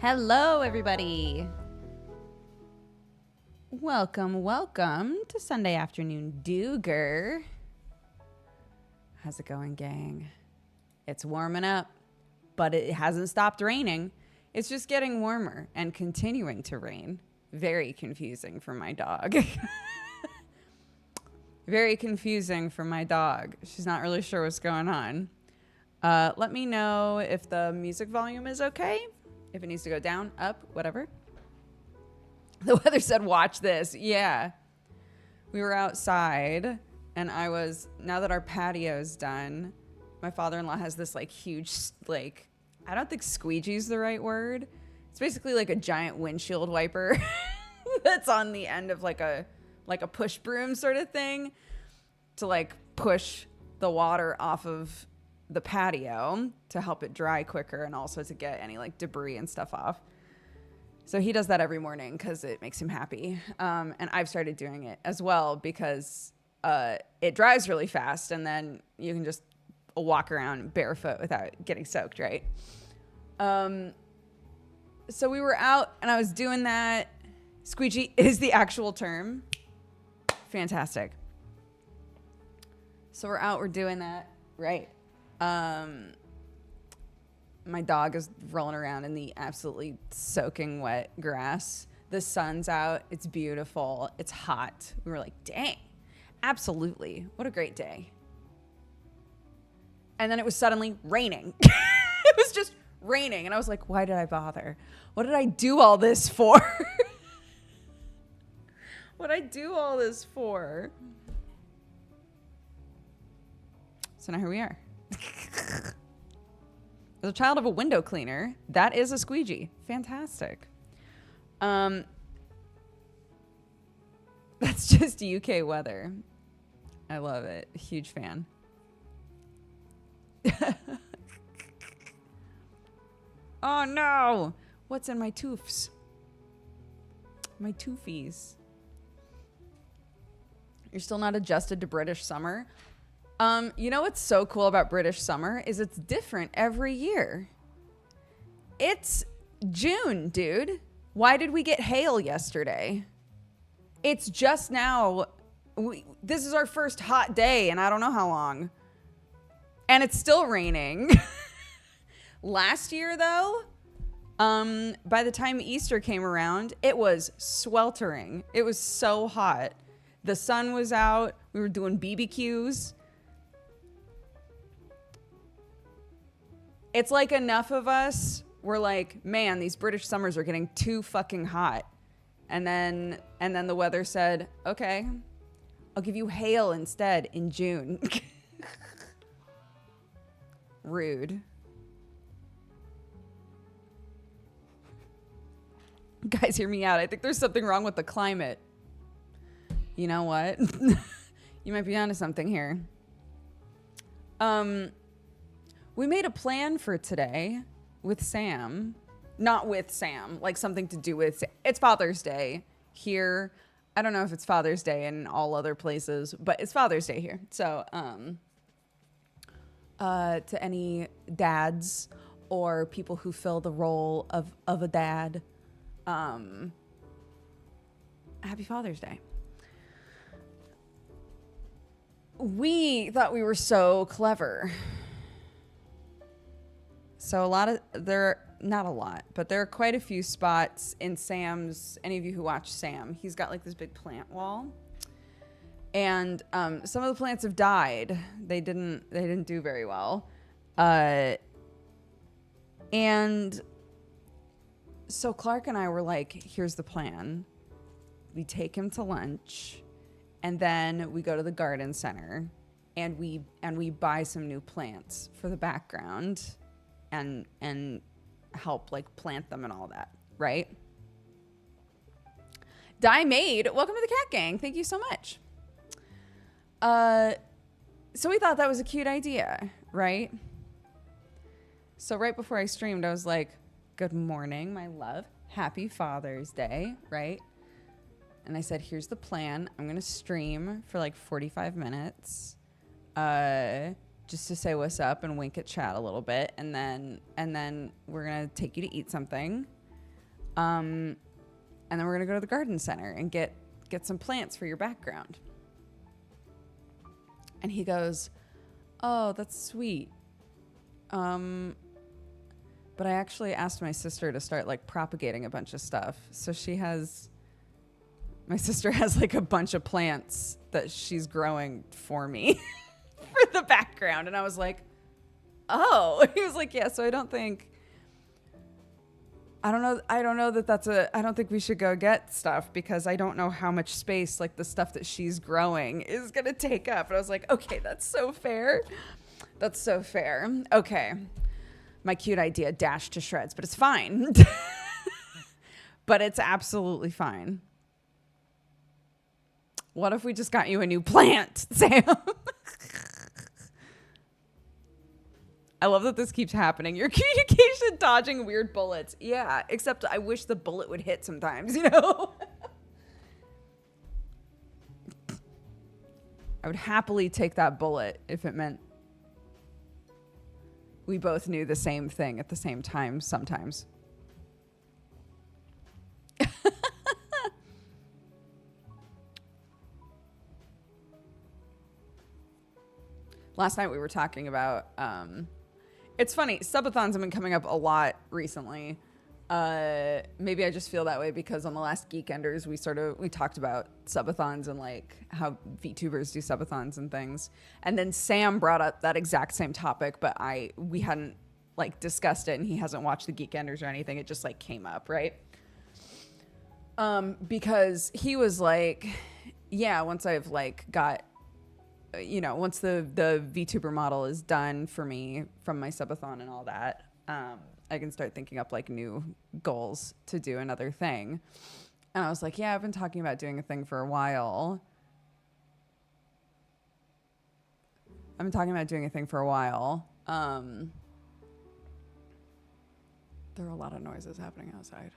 Hello, everybody. Welcome to Sunday Afternoon Dooger. How's it going, gang? It's warming up, but it hasn't stopped raining. It's just getting warmer and continuing to rain. Very confusing for my dog. Very confusing for my dog. She's not really sure what's going on. Let me know if the music volume is okay. If it needs to go down, up, whatever. The weather said, watch this. Yeah. We were outside and now that our patio's done, my father-in-law has this huge, I don't think squeegee's the right word. It's basically like a giant windshield wiper that's on the end of like a push broom sort of thing to push the water off of the patio to help it dry quicker and also to get any debris and stuff off. So he does that every morning because it makes him happy. And I've started doing it as well because it dries really fast and then you can just walk around barefoot without getting soaked, right? So we were out and I was doing that. Squeegee is the actual term. Fantastic. So we're out, we're doing that, right? My dog is rolling around in the absolutely soaking wet grass. The sun's out. It's beautiful. It's hot. We were like, dang, absolutely. What a great day. And then it was suddenly raining. It was just raining. And I was like, why did I bother? What did I do all this for? What did I do all this for? So now here we are. As a child of a window cleaner, that is a squeegee. Fantastic. That's just UK weather. I love it. Huge fan. Oh no! What's in my toofs? My toofies. You're still not adjusted to British summer? You know what's so cool about British summer is it's different every year. It's June, dude. Why did we get hail yesterday? It's just now. This is our first hot day and I don't know how long. And it's still raining. Last year, though, by the time Easter came around, it was sweltering. It was so hot. The sun was out. We were doing BBQs. It's like enough of us were like, man, these British summers are getting too fucking hot. And then the weather said, okay, I'll give you hail instead in June. Rude. Guys, hear me out. I think there's something wrong with the climate. You know what? You might be onto something here. We made a plan for today with Sam. Not with Sam, something to do with Sam. It's Father's Day here. I don't know if it's Father's Day in all other places, but it's Father's Day here. So, to any dads or people who fill the role of a dad, happy Father's Day. We thought we were so clever. So not a lot, but there are quite a few spots in Sam's, any of you who watch Sam, he's got this big plant wall. And some of the plants have died. They didn't do very well. And so Clark and I were like, here's the plan. We take him to lunch and then we go to the garden center and we buy some new plants for the background and help plant them and all that, right? Die Made, welcome to the Cat Gang. Thank you so much. So we thought that was a cute idea, right? So right before I streamed, I was like, good morning, my love. Happy Father's Day, right? And I said, here's the plan. I'm going to stream for 45 minutes. Just to say what's up and wink at chat a little bit. And then we're going to take you to eat something. And then we're gonna go to the garden center and get some plants for your background. And he goes, oh, that's sweet. But I actually asked my sister to start like propagating a bunch of stuff. So my sister has like a bunch of plants that she's growing for me for the background. And I was like, oh. He was like, yeah, so I don't think that I don't think we should go get stuff because I don't know how much space like the stuff that she's growing is going to take up. And I was like, okay, that's so fair. That's so fair. Okay. My cute idea dashed to shreds, but it's fine. But it's absolutely fine. What if we just got you a new plant, Sam? I love that this keeps happening. Your communication dodging weird bullets. Yeah, except I wish the bullet would hit sometimes, you know? I would happily take that bullet if it meant we both knew the same thing at the same time sometimes. Last night we were talking about, it's funny, subathons have been coming up a lot recently. Maybe I just feel that way because on the last Geekenders, we talked about subathons and like how VTubers do subathons and things. And then Sam brought up that exact same topic, but we hadn't like discussed it and he hasn't watched the Geekenders or anything. It just like came up, right? Because he was like, yeah, once I've like got, you know, once the VTuber model is done for me from my subathon and all that, I can start thinking up like new goals to do another thing. And I was like, yeah, I've been talking about doing a thing for a while. There are a lot of noises happening outside.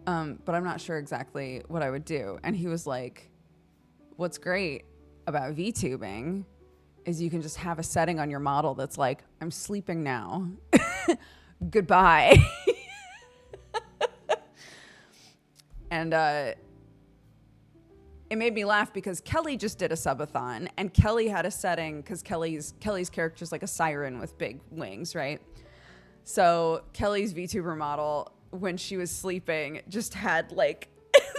But I'm not sure exactly what I would do. And he was like, what's great about VTubing is you can just have a setting on your model that's like, I'm sleeping now. Goodbye. And it made me laugh because Kelly just did a subathon and Kelly had a setting because Kelly's character's like a siren with big wings, right? So Kelly's VTuber model, when she was sleeping, just had like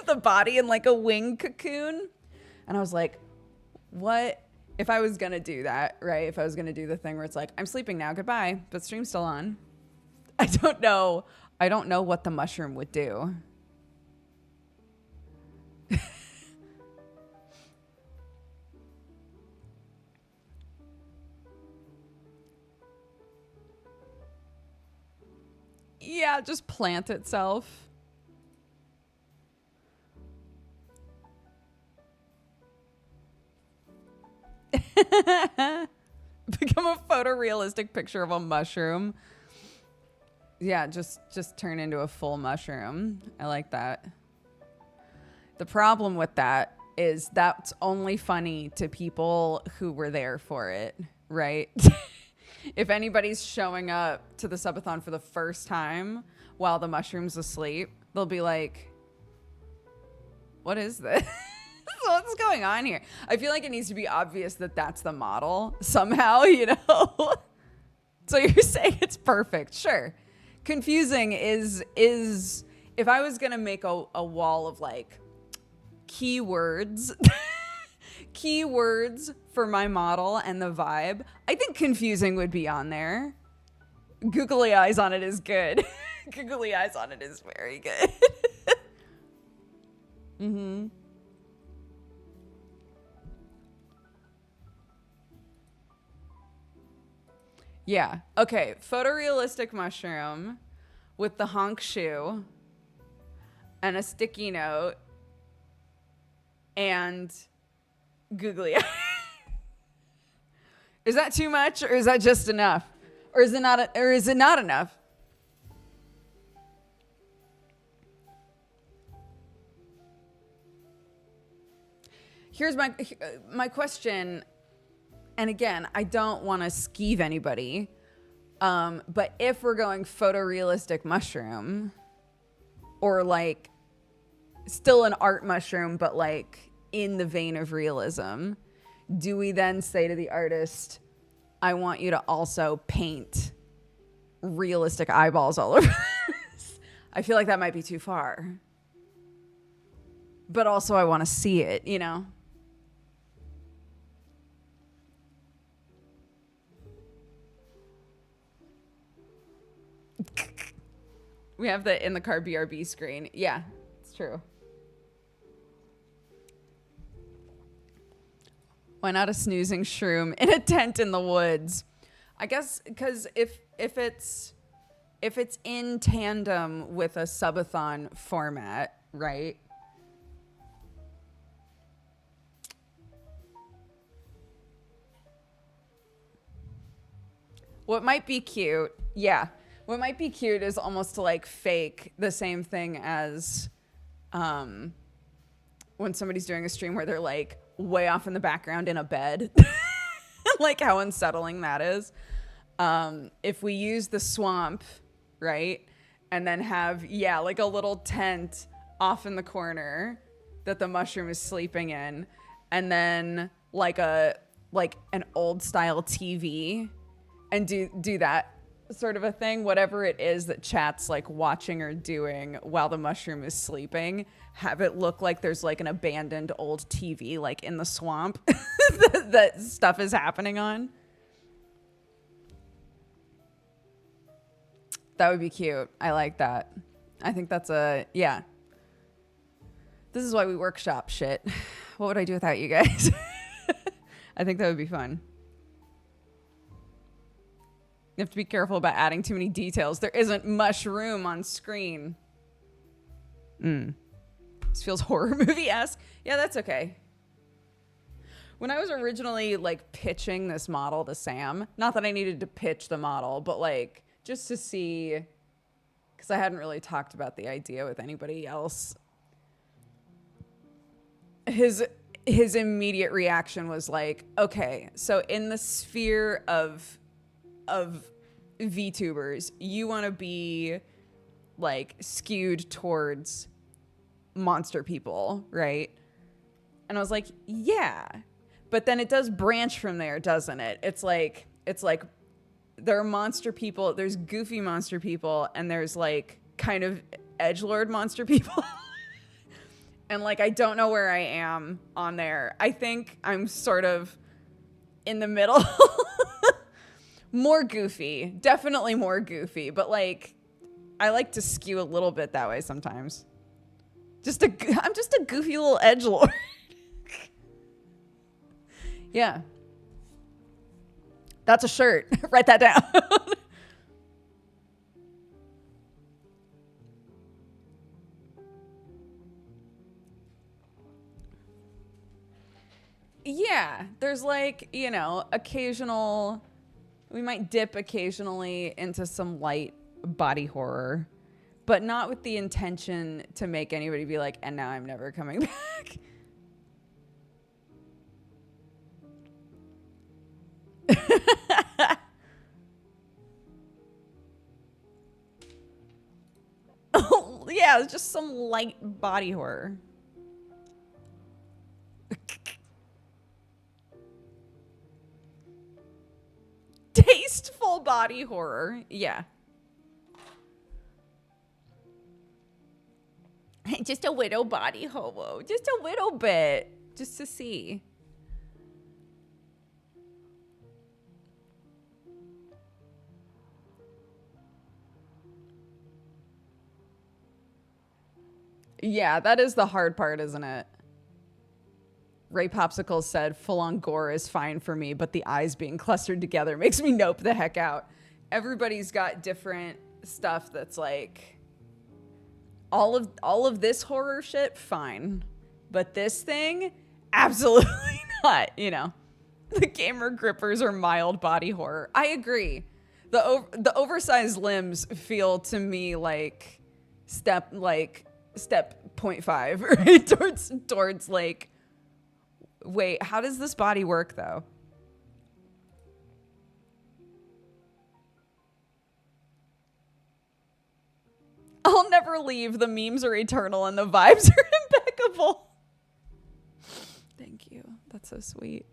the body in like a wing cocoon. And I was like, what if I was going to do that, right? If I was going to do the thing where it's like, I'm sleeping now, goodbye, but stream's still on. I don't know what the mushroom would do. Yeah, just plant itself. Become a photorealistic picture of a mushroom. Yeah, just turn into a full mushroom. I like that. The problem with that is that's only funny to people who were there for it, right? If anybody's showing up to the subathon for the first time while the mushroom's asleep, they'll be like, what is this? What's going on here? I feel like it needs to be obvious that that's the model somehow, you know? So you're saying it's perfect. Sure. Confusing is if I was going to make a wall of like keywords, keywords for my model and the vibe, I think confusing would be on there. Googly eyes on it is good. Googly eyes on it is very good. Mm-hmm. Yeah. Okay. Photorealistic mushroom with the honk shoe and a sticky note and googly eye. Is that too much or is that just enough? Or is it not enough? Here's my question. And again, I don't want to skeeve anybody, But if we're going photorealistic mushroom, or like still an art mushroom, but like in the vein of realism, do we then say to the artist, I want you to also paint realistic eyeballs all over this? I feel like that might be too far. But also I want to see it, you know? We have the in the car BRB screen. Yeah, it's true. Why not a snoozing shroom in a tent in the woods? I guess because if it's in tandem with a subathon format, right? What might be cute, yeah. What might be cute is almost to like fake the same thing as when somebody's doing a stream where they're like way off in the background in a bed. Like how unsettling that is. If we use the swamp, right? And then have, yeah, like a little tent off in the corner that the mushroom is sleeping in. And then like an old style TV, and do that sort of a thing, whatever it is that chat's like watching or doing while the mushroom is sleeping, have it look like there's like an abandoned old TV like in the swamp that stuff is happening on. That would be cute. I like that. I think that's yeah. This is why we workshop shit. What would I do without you guys? I think that would be fun. You have to be careful about adding too many details. There isn't much room on screen. This feels horror movie-esque. Yeah, that's okay. When I was originally like pitching this model to Sam, not that I needed to pitch the model, but like just to see, because I hadn't really talked about the idea with anybody else. His immediate reaction was like, okay, so in the sphere of VTubers, you want to be like skewed towards monster people, right? And I was like, yeah, but then it does branch from there, doesn't it? It's like there are monster people, there's goofy monster people, and there's like kind of edgelord monster people. And like I don't know where I am on there. I think I'm sort of in the middle. More goofy, definitely more goofy, but like I like to skew a little bit that way sometimes. I'm just a goofy little edgelord. Yeah, that's a shirt. Write that down. Yeah, there's like, you know, we might dip occasionally into some light body horror, but not with the intention to make anybody be like, and now I'm never coming back. Oh, yeah, it's just some light body horror. Tasteful body horror. Yeah. Just a little body hobo. Just a little bit. Just to see. Yeah, that is the hard part, isn't it? Ray Popsicle said, full-on gore is fine for me, but the eyes being clustered together makes me nope the heck out. Everybody's got different stuff that's like, all of this horror shit, fine. But this thing, absolutely not, you know. The gamer grippers are mild body horror. I agree. The oversized limbs feel to me like step 0.5, right? Towards like, wait, how does this body work though? I'll never leave. The memes are eternal and the vibes are impeccable. Thank you. That's so sweet.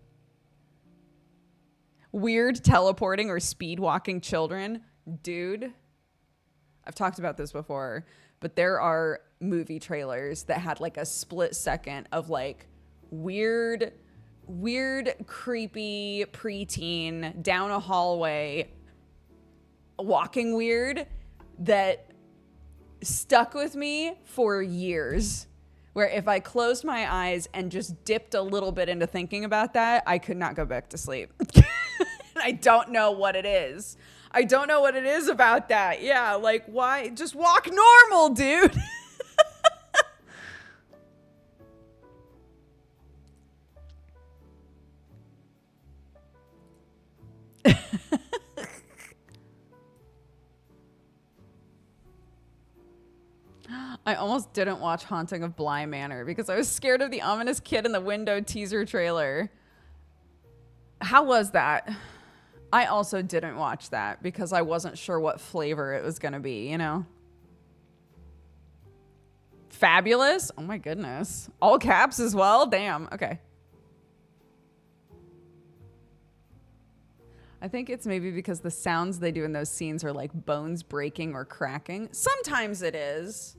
Weird teleporting or speed walking children. Dude, I've talked about this before, but there are movie trailers that had like a split second of like weird, creepy preteen down a hallway walking weird that stuck with me for years. Where if I closed my eyes and just dipped a little bit into thinking about that, I could not go back to sleep. I don't know what it is. I don't know what it is about that. Yeah, like why? Just walk normal, dude. I almost didn't watch Haunting of Bly Manor because I was scared of the ominous kid in the window teaser trailer. How was that? I also didn't watch that because I wasn't sure what flavor it was going to be, you know? Fabulous? Oh my goodness. All caps as well? Damn. Okay. I think it's maybe because the sounds they do in those scenes are like bones breaking or cracking. Sometimes it is.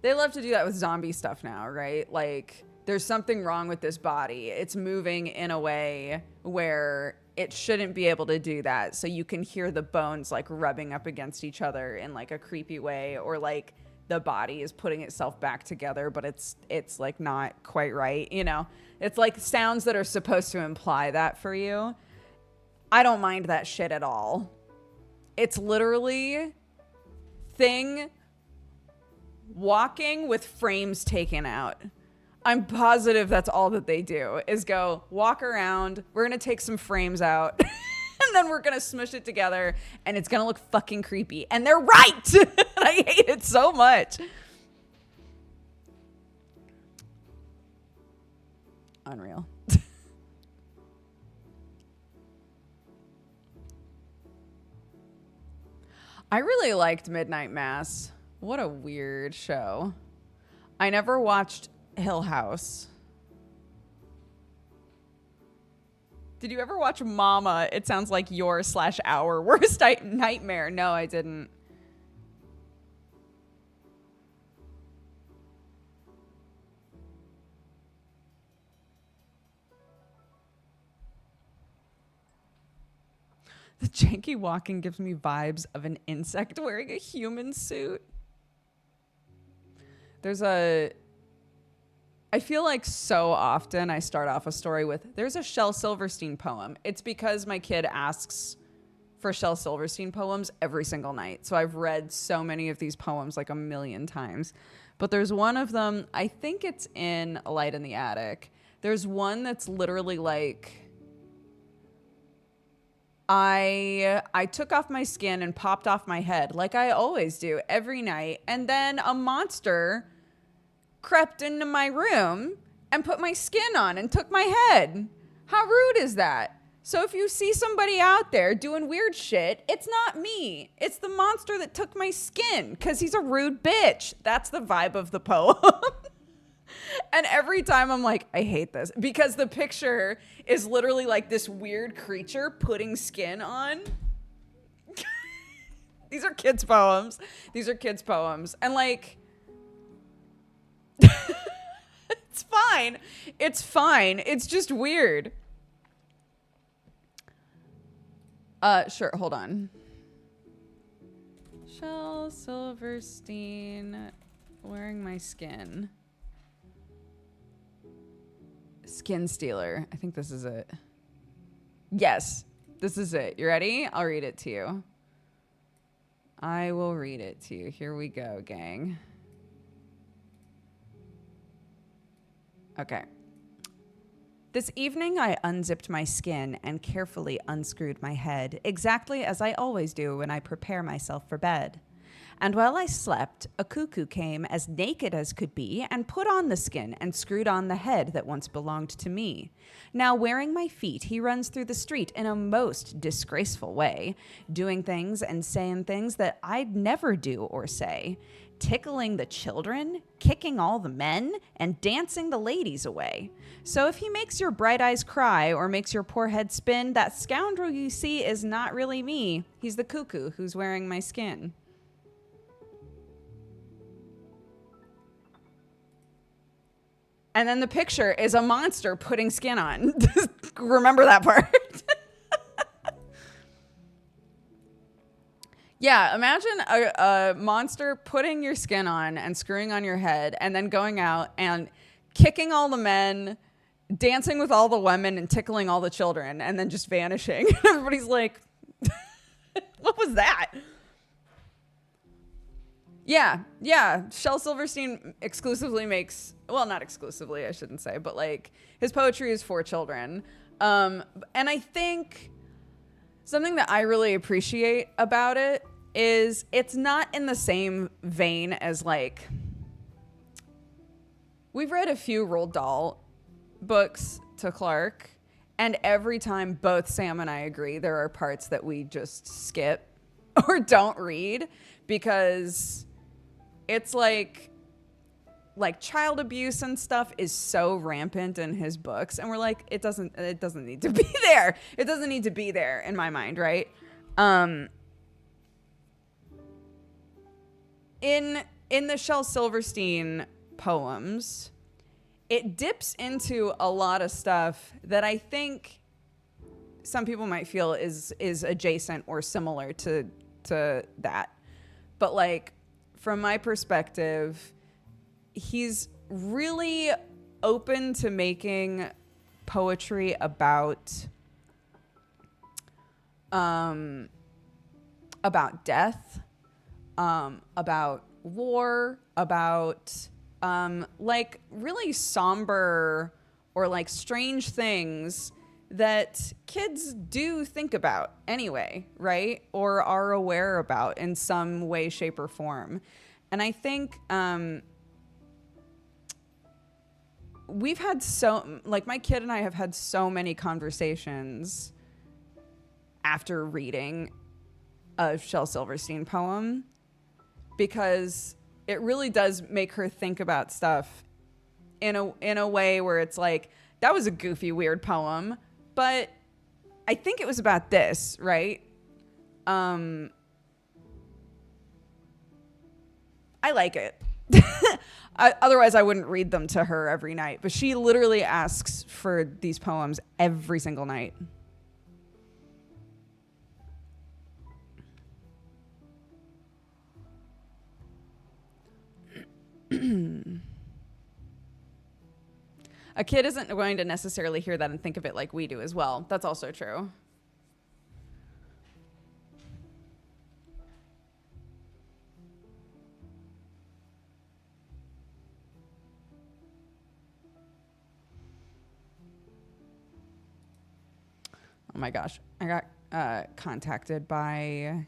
They love to do that with zombie stuff now, right? Like, there's something wrong with this body. It's moving in a way where it shouldn't be able to do that. So you can hear the bones like rubbing up against each other in like a creepy way, or like the body is putting itself back together, but it's like not quite right. You know, it's like sounds that are supposed to imply that for you. I don't mind that shit at all. It's literally thing walking with frames taken out. I'm positive that's all that they do is go walk around. We're going to take some frames out and then we're going to smush it together and it's going to look fucking creepy. And they're right. I hate it so much. Unreal. I really liked Midnight Mass. What a weird show. I never watched Hill House. Did you ever watch Mama? It sounds like your/our worst nightmare. No, I didn't. The janky walking gives me vibes of an insect wearing a human suit. I feel like so often I start off a story with, there's a Shel Silverstein poem. It's because my kid asks for Shel Silverstein poems every single night. So I've read so many of these poems like a million times. But there's one of them, I think it's in A Light in the Attic. There's one that's literally like, I took off my skin and popped off my head like I always do every night. And then a monster crept into my room and put my skin on and took my head. How rude is that? So if you see somebody out there doing weird shit, it's not me. It's the monster that took my skin because he's a rude bitch. That's the vibe of the poem. And every time I'm like, I hate this because the picture is literally like this weird creature putting skin on. These are kids' poems. And like, it's fine. It's just weird. Sure. Hold on. Shel Silverstein wearing my skin. Skin Stealer. I think this is it. Yes, this is it. You ready? I'll read it to you. I will read it to you. Here we go, gang. Okay. This evening, I unzipped my skin and carefully unscrewed my head, exactly as I always do when I prepare myself for bed. And while I slept, a cuckoo came as naked as could be and put on the skin and screwed on the head that once belonged to me. Now wearing my feet, he runs through the street in a most disgraceful way, doing things and saying things that I'd never do or say. tickling the children, kicking all the men, and dancing the ladies away. So if he makes your bright eyes cry or makes your poor head spin, that scoundrel you see is not really me. He's the cuckoo who's wearing my skin. And then the picture is a monster putting skin on. Remember that part. Yeah, imagine a monster putting your skin on and screwing on your head and then going out and kicking all the men, dancing with all the women and tickling all the children and then just vanishing. Everybody's like, what was that? Yeah. Shel Silverstein exclusively makes, well, not exclusively, I shouldn't say, but like his poetry is for children. And I think something that I really appreciate about it is it's not in the same vein as like, we've read a few Roald Dahl books to Clark, and every time both Sam and I agree there are parts that we just skip or don't read because it's like child abuse and stuff is so rampant in his books, and we're like, it doesn't need to be there. It doesn't need to be there in my mind, right? In the Shel Silverstein poems, it dips into a lot of stuff that I think some people might feel is adjacent or similar to that. But like, from my perspective, he's really open to making poetry about death, about war, about like really somber or like strange things that kids do think about anyway, right? Or are aware about in some way, shape, or form. And I think we've had my kid and I have had so many conversations after reading a Shel Silverstein poem, because it really does make her think about stuff in a way where it's like, that was a goofy, weird poem, but I think it was about this, right? I like it. Otherwise, I wouldn't read them to her every night. But she literally asks for these poems every single night. A kid isn't going to necessarily hear that and think of it like we do as well. That's also true. Oh my gosh. I got contacted by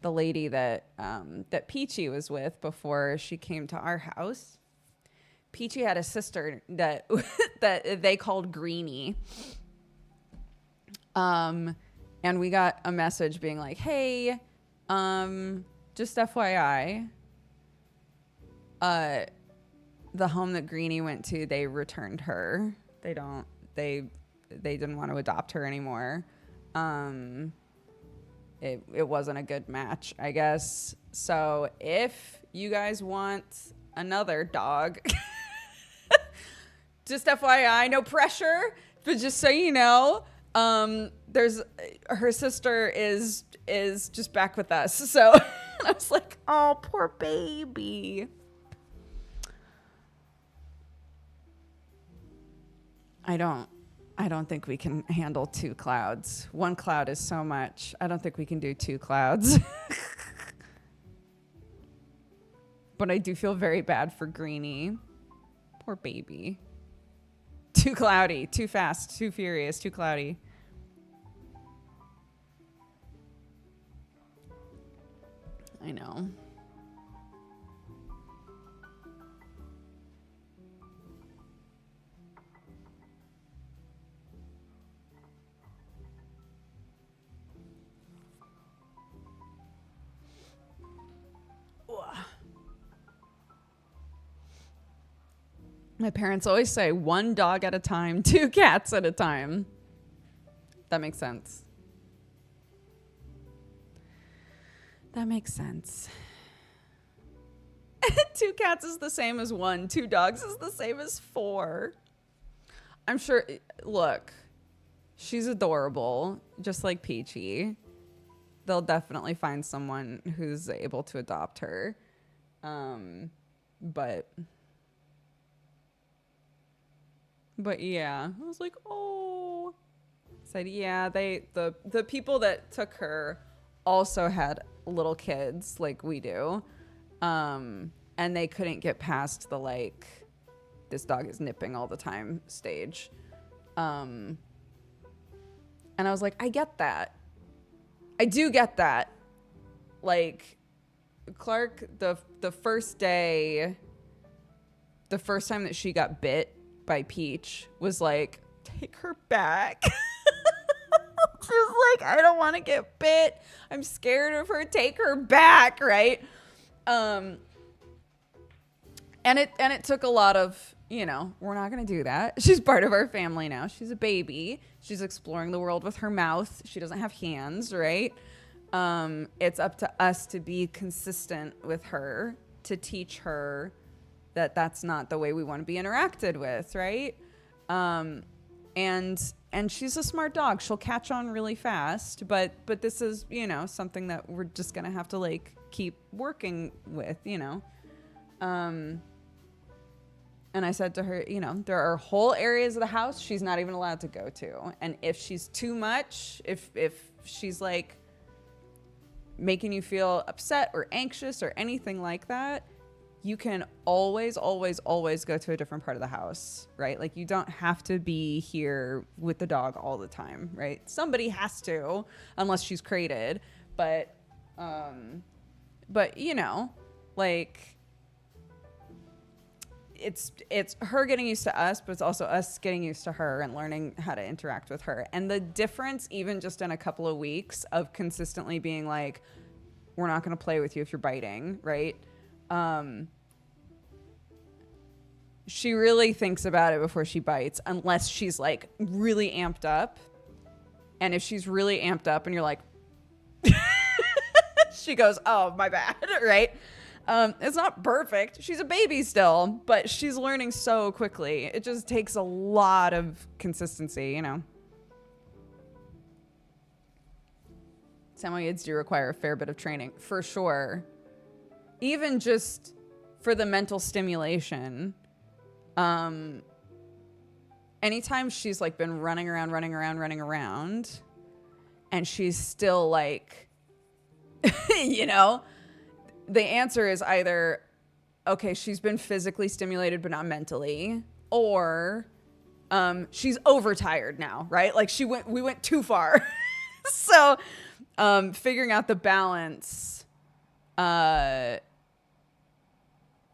the lady that Peachy was with before she came to our house. Peachy had a sister that that they called Greenie. And we got a message being like, hey, just FYI, the home that Greenie went to, they returned her. They didn't want to adopt her anymore. It wasn't a good match, I guess. So if you guys want another dog, just FYI, no pressure, but just so you know, there's her sister is just back with us. So I was like, oh, poor baby. I don't think we can handle 2 clouds. 1 cloud is so much. I don't think we can do 2 clouds. But I do feel very bad for Greenie. Poor baby. Too cloudy, too fast, too furious, too cloudy. I know. My parents always say 1 dog at a time, 2 cats at a time. That makes sense. That makes sense. 2 cats is the same as 1. 2 dogs is the same as 4. I'm sure, look, she's adorable, just like Peachy. They'll definitely find someone who's able to adopt her. But yeah, I was like, oh. Said, yeah, the people that took her also had little kids like we do. And they couldn't get past the, like, this dog is nipping all the time stage. And I was like, I get that. I do get that. Like, Clark, the first day, the first time that she got bit by Peach was like, take her back. She's like, I don't want to get bit. I'm scared of her. Take her back, right? And it took a lot of, you know, we're not going to do that. She's part of our family now. She's a baby. She's exploring the world with her mouth. She doesn't have hands, right? It's up to us to be consistent with her, to teach her that that's not the way we want to be interacted with, right? And she's a smart dog. She'll catch on really fast, but this is, you know, something that we're just going to have to, like, keep working with, you know? And I said to her, you know, there are whole areas of the house she's not even allowed to go to. And if she's too much, if she's, like, making you feel upset or anxious or anything like that, you can always, always, always go to a different part of the house, right? Like, you don't have to be here with the dog all the time, right? Somebody has to, unless she's crated. But you know, like, it's her getting used to us, but it's also us getting used to her and learning how to interact with her. And the difference, even just in a couple of weeks of consistently being like, we're not going to play with you if you're biting, right? She really thinks about it before she bites, unless she's, like, really amped up. And if she's really amped up and you're like, she goes, oh, my bad, right? It's not perfect. She's a baby still, but she's learning so quickly. It just takes a lot of consistency, you know. Samoyeds do require a fair bit of training, for sure. Even just for the mental stimulation. Anytime she's, like, been running around, and she's still, like, you know, the answer is either, okay, she's been physically stimulated but not mentally, or she's overtired now, right? Like, we went too far. So figuring out the balance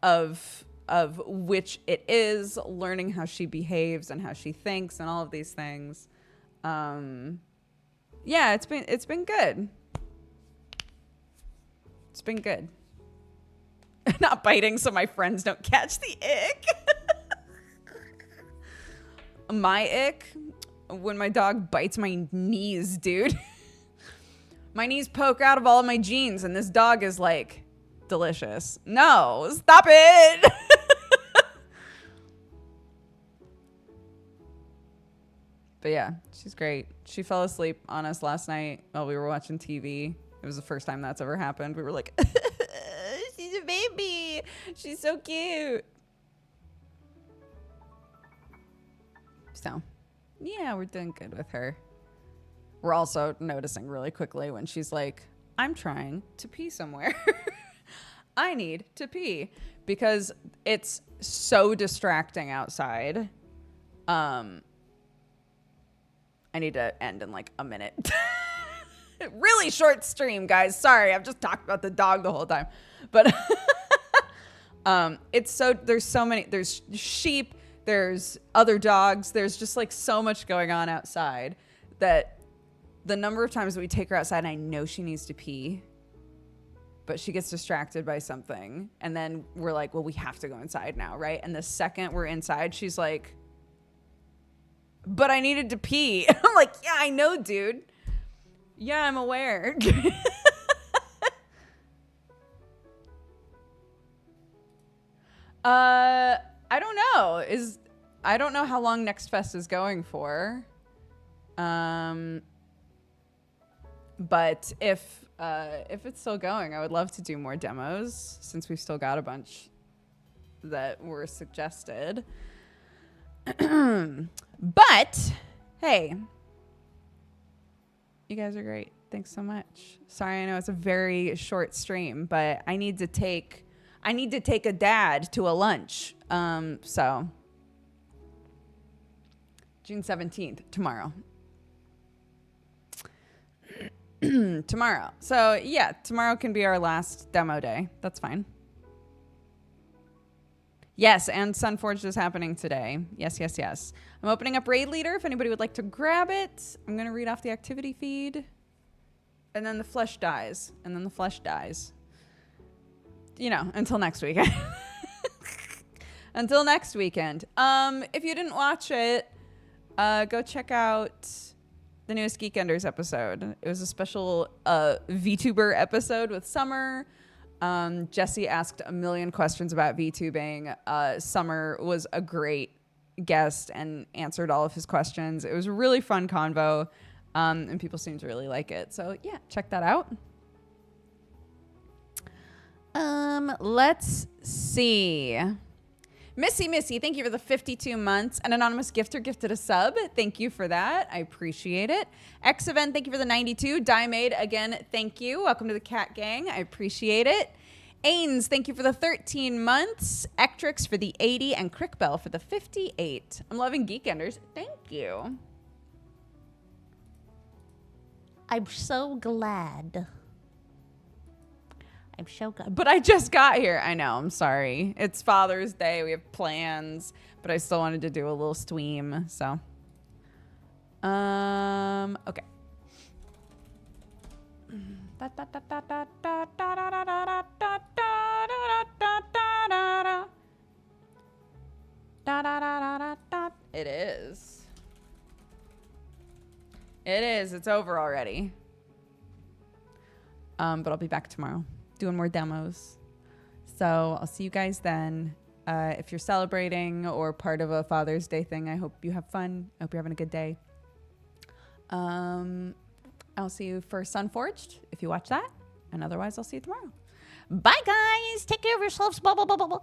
of which it is, learning how she behaves and how she thinks and all of these things. Yeah, it's been good. It's been good. Not biting so my friends don't catch the ick. My ick? When my dog bites my knees, dude. My knees poke out of all of my jeans and this dog is like, delicious. No, stop it. But yeah, she's great. She fell asleep on us last night while we were watching TV. It was the first time that's ever happened. We were like, she's a baby. She's so cute. So, yeah, we're doing good with her. We're also noticing really quickly when she's like, I'm trying to pee somewhere. I need to pee. Because it's so distracting outside. I need to end in like a minute. Really short stream, guys. Sorry, I've just talked about the dog the whole time. But it's so, there's so many, there's sheep, there's other dogs, there's just like so much going on outside that the number of times that we take her outside and I know she needs to pee, but she gets distracted by something. And then we're like, well, we have to go inside now, right? And the second we're inside, she's like, but I needed to pee. I'm like, yeah, I know, dude. Yeah, I'm aware. I don't know. I don't know how long Next Fest is going for. But if it's still going, I would love to do more demos since we've still got a bunch that were suggested. But hey, you guys are great. Thanks so much. Sorry, I know it's a very short stream, but I need to take a dad to a lunch. So June 17th, tomorrow. Tomorrow. So yeah, tomorrow can be our last demo day. That's fine. Yes, and Sunforged is happening today. Yes, yes, yes. I'm opening up Raid Leader if anybody would like to grab it. I'm going to read off the activity feed. And then the flesh dies. And then the flesh dies. You know, until next weekend. Until next weekend. If you didn't watch it, go check out the newest Geekenders episode. It was a special VTuber episode with Summer. Jesse asked a million questions about VTubing. Summer was a great guest and answered all of his questions. It was a really fun convo, and people seem to really like it. So yeah, check that out. Let's see. Missy, thank you for the 52 months. An anonymous gifter gifted a sub. Thank you for that. I appreciate it. X-Event, thank you for the 92. Diemade, again, thank you. Welcome to the Cat Gang. I appreciate it. Ains, thank you for the 13 months. Ectrix for the 80. And Crickbell for the 58. I'm loving Geekenders. Thank you. I'm so glad. I'm so good. But I just got here. I know. I'm sorry. It's Father's Day. We have plans, but I still wanted to do a little stream. So, okay. It is. It is. It's over already. But I'll be back tomorrow doing more demos. So I'll see you guys then. If you're celebrating or part of a Father's Day thing, I hope you have fun. I hope you're having a good day. I'll see you for Sunforged if you watch that. And otherwise, I'll see you tomorrow. Bye, guys. Take care of yourselves. Blah, blah, blah, blah, blah.